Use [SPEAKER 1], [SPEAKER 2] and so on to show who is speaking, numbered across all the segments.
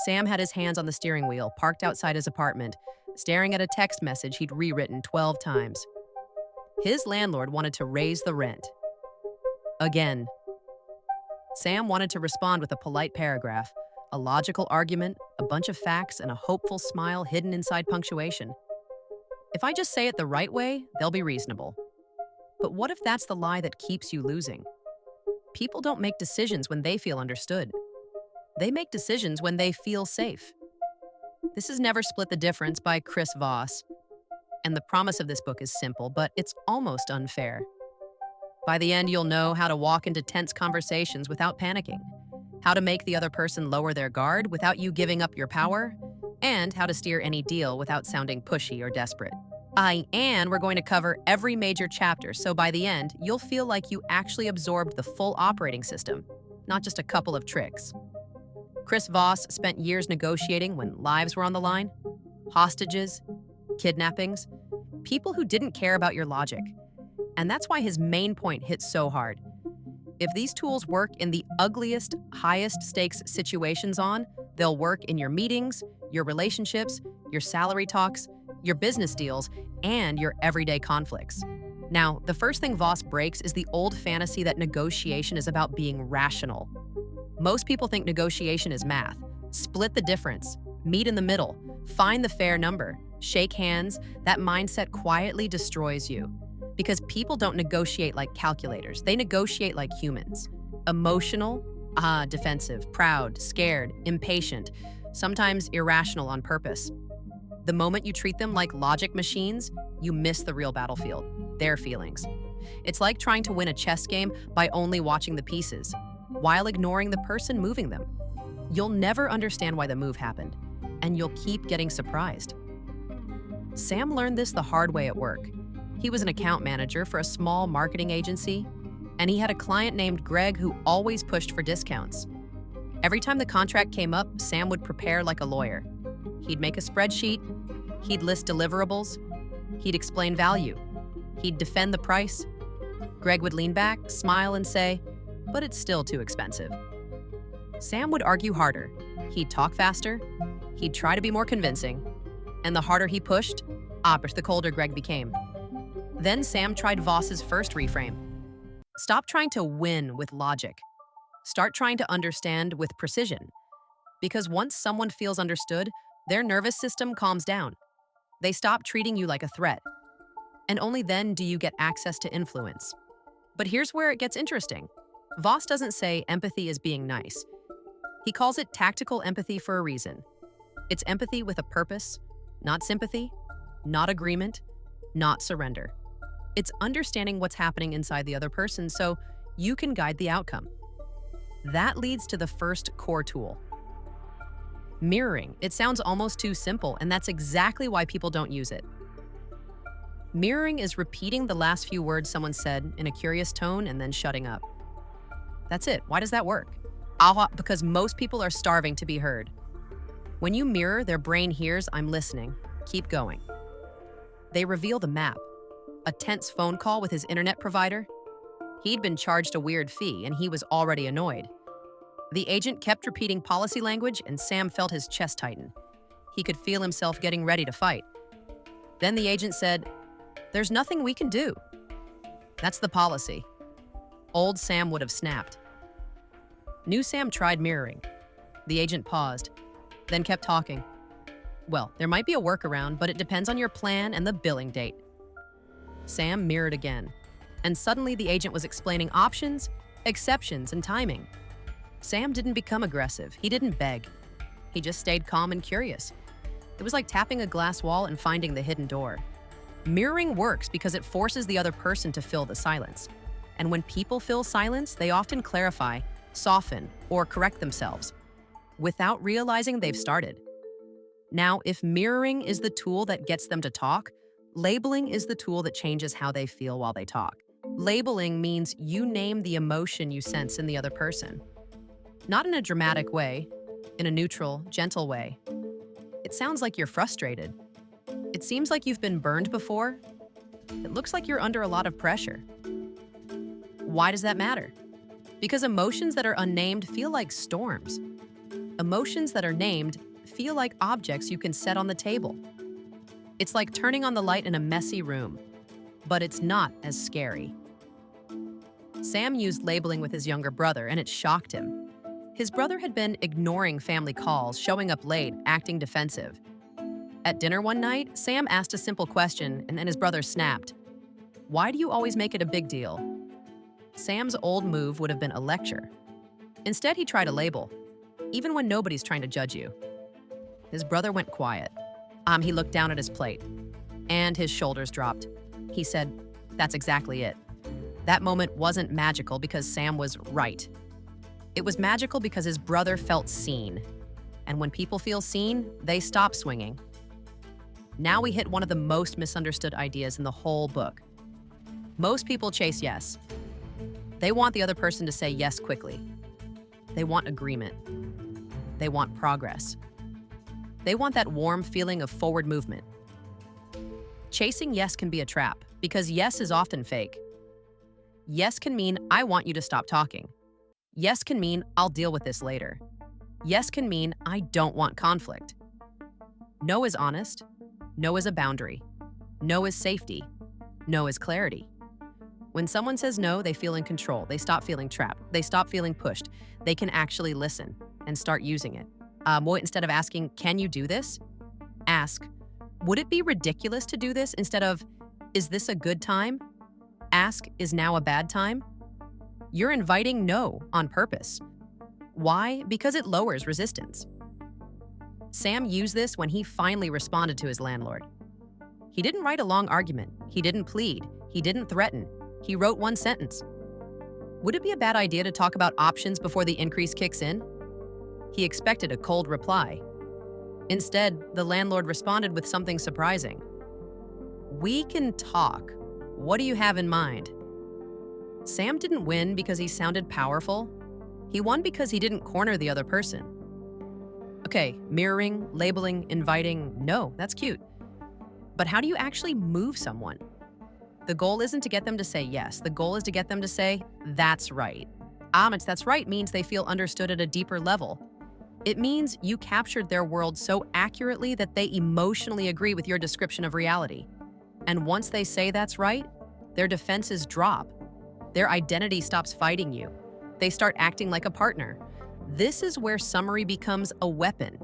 [SPEAKER 1] Sam had his hands on the steering wheel, parked outside his apartment, staring at a text message he'd rewritten 12 times. His landlord wanted to raise the rent. Again. Sam wanted to respond with a polite paragraph, a logical argument, a bunch of facts, and a hopeful smile hidden inside punctuation. If I just say it the right way, they'll be reasonable. But what if that's the lie that keeps you losing? People don't make decisions when they feel understood. They make decisions when they feel safe. This is Never Split the Difference by Voss. And the promise of this book is simple, but it's almost unfair. By the end, you'll know how to walk into tense conversations without panicking, how to make the other person lower their guard without you giving up your power, and how to steer any deal without sounding pushy or desperate. And we're going to cover every major chapter, so by the end, you'll feel like you actually absorbed the full operating system, not just a couple of tricks. Voss spent years negotiating when lives were on the line, hostages, kidnappings, people who didn't care about your logic. And that's why his main point hits so hard. If these tools work in the ugliest, highest stakes situations they'll work in your meetings, your relationships, your salary talks, your business deals, and your everyday conflicts. Now, the first thing Voss breaks is the old fantasy that negotiation is about being rational. Most people think negotiation is math. Split the difference, meet in the middle, find the fair number, shake hands. That mindset quietly destroys you. Because people don't negotiate like calculators. They negotiate like humans. Emotional, defensive, proud, scared, impatient, sometimes irrational on purpose. The moment you treat them like logic machines, you miss the real battlefield, their feelings. It's like trying to win a chess game by only watching the pieces, while ignoring the person moving them. You'll never understand why the move happened, and you'll keep getting surprised. Sam learned this the hard way at work. He was an account manager for a small marketing agency, and he had a client named Greg who always pushed for discounts. Every time the contract came up, Sam would prepare like a lawyer. He'd make a spreadsheet, he'd list deliverables, he'd explain value, he'd defend the price. Greg would lean back, smile, and say, "But it's still too expensive." Sam would argue harder. He'd talk faster, he'd try to be more convincing, and the harder he pushed, the colder Greg became. Then Sam tried Voss's first reframe. Stop trying to win with logic. Start trying to understand with precision. Because once someone feels understood, their nervous system calms down. They stop treating you like a threat. And only then do you get access to influence. But here's where it gets interesting. Voss doesn't say empathy is being nice. He calls it tactical empathy for a reason. It's empathy with a purpose, not sympathy, not agreement, not surrender. It's understanding what's happening inside the other person so you can guide the outcome. That leads to the first core tool. Mirroring. It sounds almost too simple, and that's exactly why people don't use it. Mirroring is repeating the last few words someone said in a curious tone and then shutting up. That's it. Why does that work? Because most people are starving to be heard. When you mirror, their brain hears, "I'm listening. Keep going." They reveal the map. A tense phone call with his internet provider. He'd been charged a weird fee, and he was already annoyed. The agent kept repeating policy language, and Sam felt his chest tighten. He could feel himself getting ready to fight. Then the agent said, "There's nothing we can do." That's the policy. Old Sam would have snapped. New Sam tried mirroring. The agent paused, then kept talking. "Well, there might be a workaround, but it depends on your plan and the billing date." Sam mirrored again, and suddenly the agent was explaining options, exceptions, and timing. Sam didn't become aggressive. He didn't beg. He just stayed calm and curious. It was like tapping a glass wall and finding the hidden door. Mirroring works because it forces the other person to fill the silence. And when people fill silence, they often clarify, soften, or correct themselves without realizing they've started. Now, if mirroring is the tool that gets them to talk, labeling is the tool that changes how they feel while they talk. Labeling means you name the emotion you sense in the other person. Not in a dramatic way, in a neutral, gentle way. It sounds like you're frustrated. It seems like you've been burned before. It looks like you're under a lot of pressure. Why does that matter? Because emotions that are unnamed feel like storms. Emotions that are named feel like objects you can set on the table. It's like turning on the light in a messy room, but it's not as scary. Sam used labeling with his younger brother, and it shocked him. His brother had been ignoring family calls, showing up late, acting defensive. At dinner one night, Sam asked a simple question, and then his brother snapped. "Why do you always make it a big deal?" Sam's old move would have been a lecture. Instead, he tried a label, even when nobody's trying to judge you. His brother went quiet. He looked down at his plate, and his shoulders dropped. He said, "That's exactly it." That moment wasn't magical because Sam was right. It was magical because his brother felt seen. And when people feel seen, they stop swinging. Now we hit one of the most misunderstood ideas in the whole book. Most people chase yes. They want the other person to say yes quickly. They want agreement. They want progress. They want that warm feeling of forward movement. Chasing yes can be a trap because yes is often fake. Yes can mean, "I want you to stop talking." Yes can mean, "I'll deal with this later." Yes can mean, "I don't want conflict." No is honest. No is a boundary. No is safety. No is clarity. When someone says no, they feel in control. They stop feeling trapped. They stop feeling pushed. They can actually listen and start using it. Instead of asking, "Can you do this?" Ask, "Would it be ridiculous to do this?" Instead of, "Is this a good time?" Ask, "Is now a bad time?" You're inviting no on purpose. Why? Because it lowers resistance. Sam used this when he finally responded to his landlord. He didn't write a long argument. He didn't plead. He didn't threaten. He wrote one sentence. "Would it be a bad idea to talk about options before the increase kicks in?" He expected a cold reply. Instead, the landlord responded with something surprising. "We can talk. What do you have in mind?" Sam didn't win because he sounded powerful. He won because he didn't corner the other person. Okay, mirroring, labeling, inviting, no, that's cute. But how do you actually move someone? The goal isn't to get them to say yes. The goal is to get them to say, "That's right." That's right means they feel understood at a deeper level. It means you captured their world so accurately that they emotionally agree with your description of reality. And once they say that's right, their defenses drop. Their identity stops fighting you. They start acting like a partner. This is where summary becomes a weapon.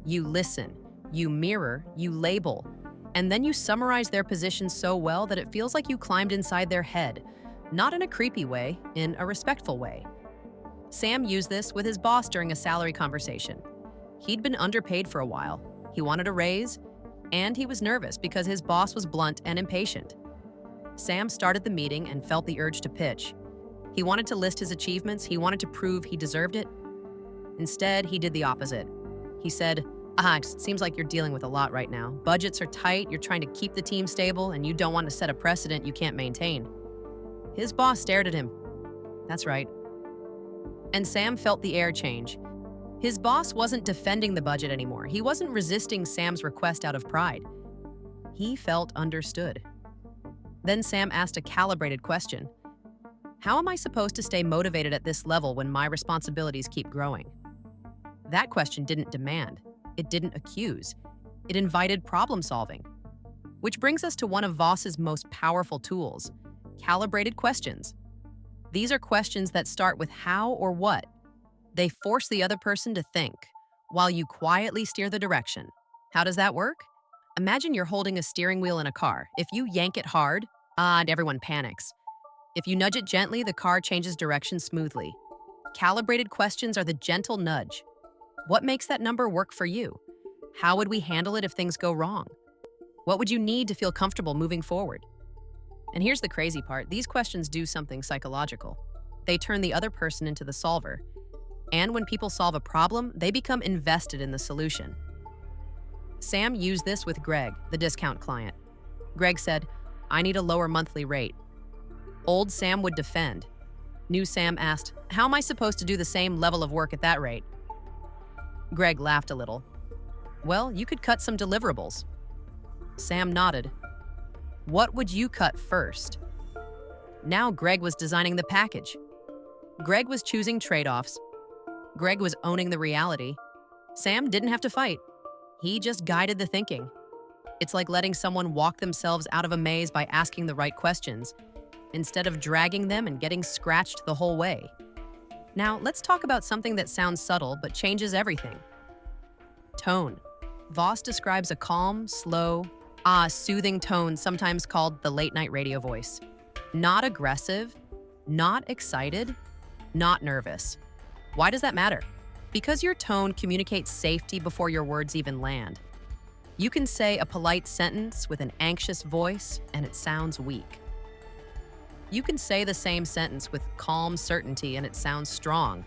[SPEAKER 1] You listen, you mirror, you label, and then you summarize their position so well that it feels like you climbed inside their head, not in a creepy way, in a respectful way. Sam used this with his boss during a salary conversation. He'd been underpaid for a while. He wanted a raise, and he was nervous because his boss was blunt and impatient. Sam started the meeting and felt the urge to pitch. He wanted to list his achievements. He wanted to prove he deserved it. Instead, he did the opposite. He said, it seems like you're dealing with a lot right now. Budgets are tight, you're trying to keep the team stable, and you don't want to set a precedent you can't maintain." His boss stared at him. That's right. And Sam felt the air change. His boss wasn't defending the budget anymore. He wasn't resisting Sam's request out of pride. He felt understood. Then Sam asked a calibrated question. "How am I supposed to stay motivated at this level when my responsibilities keep growing?" That question didn't demand. It didn't accuse. It invited problem solving. Which brings us to one of Voss's most powerful tools, calibrated questions. These are questions that start with how or what. They force the other person to think, while you quietly steer the direction. How does that work? Imagine you're holding a steering wheel in a car. If you yank it hard, and everyone panics. If you nudge it gently, the car changes direction smoothly. Calibrated questions are the gentle nudge. What makes that number work for you? How would we handle it if things go wrong? What would you need to feel comfortable moving forward? And here's the crazy part. These questions do something psychological. They turn the other person into the solver. And when people solve a problem, they become invested in the solution. Sam used this with Greg, the discount client. Greg said, "I need a lower monthly rate." Old Sam would defend. New Sam asked, "How am I supposed to do the same level of work at that rate?" Greg laughed a little. "Well, you could cut some deliverables." Sam nodded. "What would you cut first?" Now Greg was designing the package. Greg was choosing trade-offs. Greg was owning the reality. Sam didn't have to fight. He just guided the thinking. It's like letting someone walk themselves out of a maze by asking the right questions, instead of dragging them and getting scratched the whole way. Now, let's talk about something that sounds subtle but changes everything. Tone. Voss describes a calm, slow, soothing tone, sometimes called the late-night radio voice. Not aggressive, not excited, not nervous. Why does that matter? Because your tone communicates safety before your words even land. You can say a polite sentence with an anxious voice and it sounds weak. You can say the same sentence with calm certainty and it sounds strong.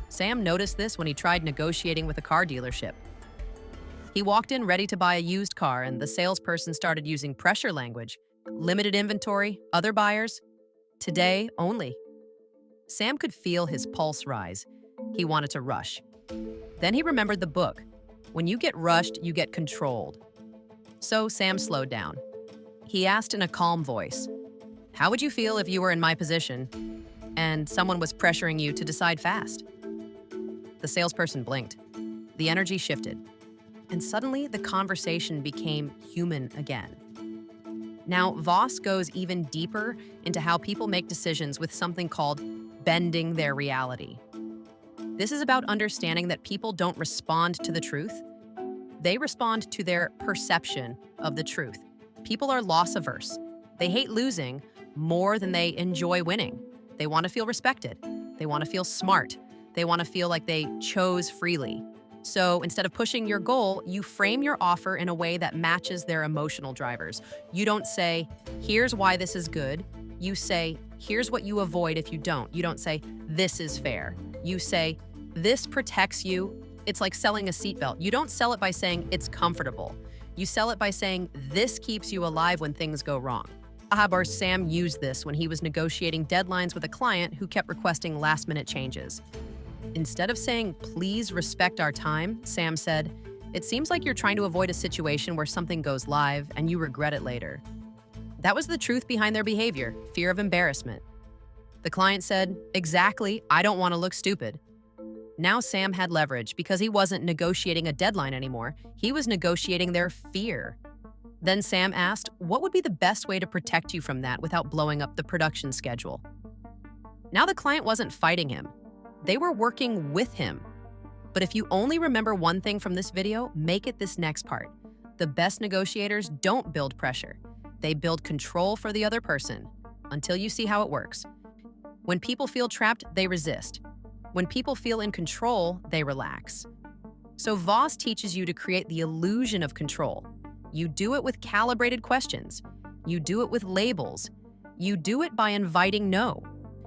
[SPEAKER 1] Sam noticed this when he tried negotiating with a car dealership. He walked in ready to buy a used car and the salesperson started using pressure language. Limited inventory, other buyers, today only. Sam could feel his pulse rise. He wanted to rush. Then he remembered the book. When you get rushed, you get controlled. So Sam slowed down. He asked in a calm voice, "How would you feel if you were in my position and someone was pressuring you to decide fast?" The salesperson blinked. The energy shifted. And suddenly, the conversation became human again. Now, Voss goes even deeper into how people make decisions with something called bending their reality. This is about understanding that people don't respond to the truth. They respond to their perception of the truth. People are loss averse. They hate losing more than they enjoy winning. They want to feel respected. They want to feel smart. They want to feel like they chose freely. So instead of pushing your goal, you frame your offer in a way that matches their emotional drivers. You don't say, "Here's why this is good." You say, "Here's what you avoid if you don't." You don't say, "This is fair." You say, "This protects you." It's like selling a seatbelt. You don't sell it by saying it's comfortable. You sell it by saying this keeps you alive when things go wrong. Sam used this when he was negotiating deadlines with a client who kept requesting last-minute changes. Instead of saying, "Please respect our time," Sam said, "It seems like you're trying to avoid a situation where something goes live and you regret it later." That was the truth behind their behavior, fear of embarrassment. The client said, "Exactly, I don't want to look stupid." Now Sam had leverage because he wasn't negotiating a deadline anymore. He was negotiating their fear. Then Sam asked, "What would be the best way to protect you from that without blowing up the production schedule?" Now the client wasn't fighting him. They were working with him. But if you only remember one thing from this video, make it this next part. The best negotiators don't build pressure. They build control for the other person until you see how it works. When people feel trapped, they resist. When people feel in control, they relax. So Voss teaches you to create the illusion of control. You do it with calibrated questions. You do it with labels. You do it by inviting no.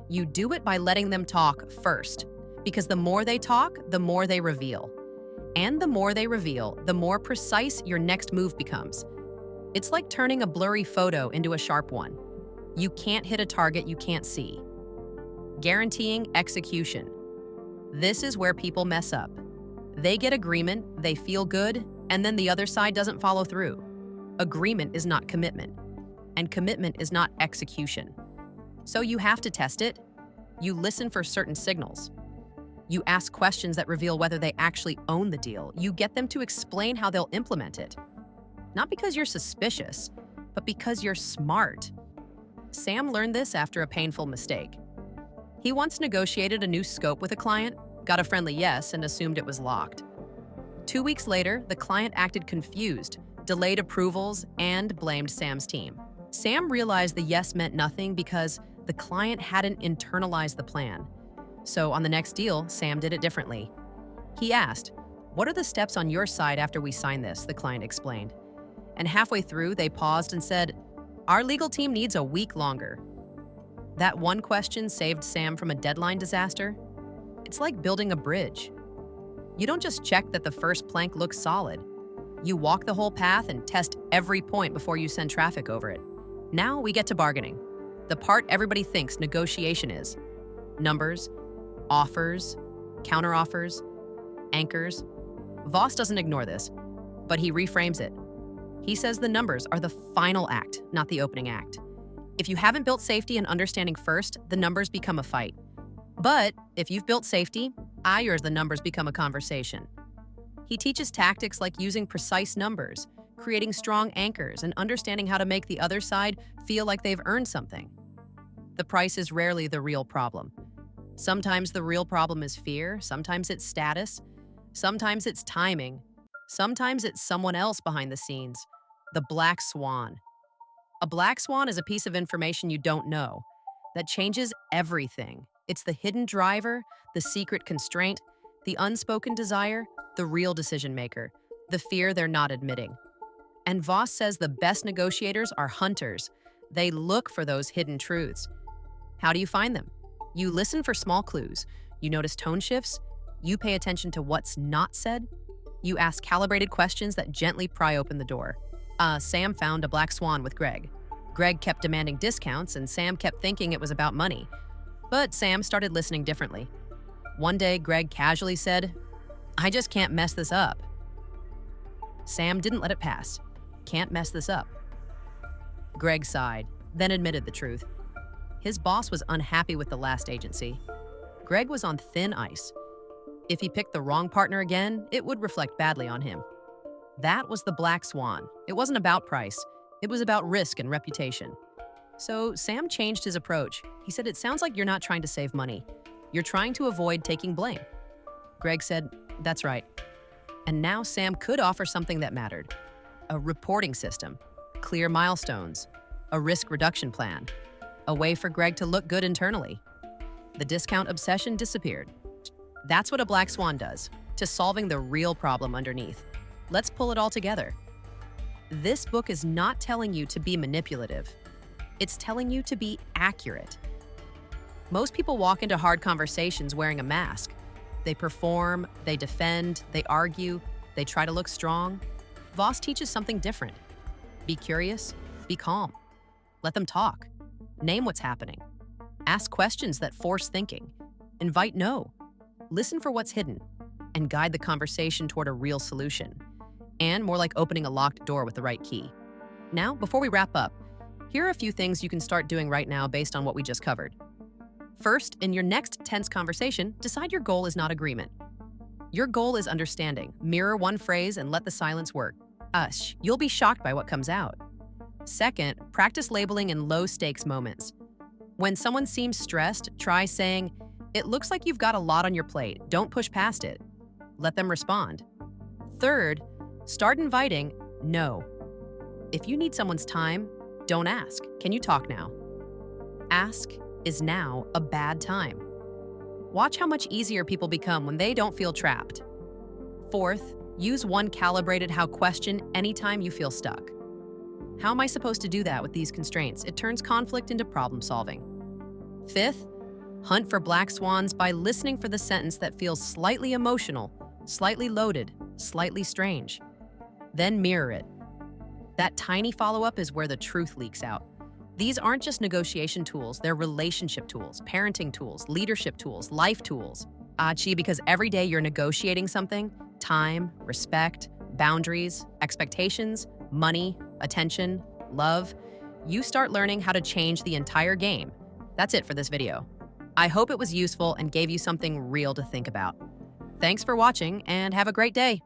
[SPEAKER 1] You do it by letting them talk first. Because the more they talk, the more they reveal. And the more they reveal, the more precise your next move becomes. It's like turning a blurry photo into a sharp one. You can't hit a target you can't see. Guaranteeing execution. This is where people mess up. They get agreement, they feel good, and then the other side doesn't follow through. Agreement is not commitment, and commitment is not execution. So you have to test it. You listen for certain signals. You ask questions that reveal whether they actually own the deal. You get them to explain how they'll implement it. Not because you're suspicious, but because you're smart. Sam learned this after a painful mistake. He once negotiated a new scope with a client, got a friendly yes, and assumed it was locked. 2 weeks later, the client acted confused, delayed approvals, and blamed Sam's team. Sam realized the yes meant nothing because the client hadn't internalized the plan. So on the next deal, Sam did it differently. He asked, "What are the steps on your side after we sign this?" The client explained. And halfway through, they paused and said, "Our legal team needs a week longer." That one question saved Sam from a deadline disaster. It's like building a bridge. You don't just check that the first plank looks solid. You walk the whole path and test every point before you send traffic over it. Now we get to bargaining. The part everybody thinks negotiation is. Numbers, offers, counteroffers, anchors. Voss doesn't ignore this, but he reframes it. He says the numbers are the final act, not the opening act. If you haven't built safety and understanding first, the numbers become a fight. But if you've built safety, Ayer's the numbers become a conversation. He teaches tactics like using precise numbers, creating strong anchors, and understanding how to make the other side feel like they've earned something. The price is rarely the real problem. Sometimes the real problem is fear, sometimes it's status, sometimes it's timing, sometimes it's someone else behind the scenes. The black swan. A black swan is a piece of information you don't know that changes everything. It's the hidden driver, the secret constraint, the unspoken desire, the real decision maker, the fear they're not admitting. And Voss says the best negotiators are hunters. They look for those hidden truths. How do you find them? You listen for small clues. You notice tone shifts. You pay attention to what's not said. You ask calibrated questions that gently pry open the door. Sam found a black swan with Greg. Greg kept demanding discounts, and Sam kept thinking it was about money. But Sam started listening differently. One day, Greg casually said, "I just can't mess this up." Sam didn't let it pass. "Can't mess this up." Greg sighed, then admitted the truth. His boss was unhappy with the last agency. Greg was on thin ice. If he picked the wrong partner again, it would reflect badly on him. That was the black swan. It wasn't about price. It was about risk and reputation. So Sam changed his approach. He said, "It sounds like you're not trying to save money. You're trying to avoid taking blame." Greg said, "That's right." And now Sam could offer something that mattered. A reporting system, clear milestones, a risk reduction plan, a way for Greg to look good internally. The discount obsession disappeared. That's what a black swan does, to solving the real problem underneath. Let's pull it all together. This book is not telling you to be manipulative. It's telling you to be accurate. Most people walk into hard conversations wearing a mask. They perform, they defend, they argue, they try to look strong. Voss teaches something different. Be curious, be calm. Let them talk. Name what's happening. Ask questions that force thinking. Invite no. Listen for what's hidden, and guide the conversation toward a real solution. And more like opening a locked door with the right key. Now, before we wrap up, here are a few things you can start doing right now based on what we just covered. First, in your next tense conversation, decide your goal is not agreement. Your goal is understanding. Mirror one phrase and let the silence work. You'll be shocked by what comes out. Second, practice labeling in low-stakes moments. When someone seems stressed, try saying, "It looks like you've got a lot on your plate. Don't push past it." Let them respond. Third, start inviting no. If you need someone's time, don't ask. "Can you talk now?" Ask, "Is now a bad time?" Watch how much easier people become when they don't feel trapped. Fourth, use one calibrated how question anytime you feel stuck. How am I supposed to do that with these constraints? It turns conflict into problem solving. Fifth, hunt for black swans by listening for the sentence that feels slightly emotional, slightly loaded, slightly strange. Then mirror it. That tiny follow-up is where the truth leaks out. These aren't just negotiation tools, they're relationship tools, parenting tools, leadership tools, life tools. Because every day you're negotiating something, time, respect, boundaries, expectations, money, attention, love, you start learning how to change the entire game. That's it for this video. I hope it was useful and gave you something real to think about. Thanks for watching and have a great day.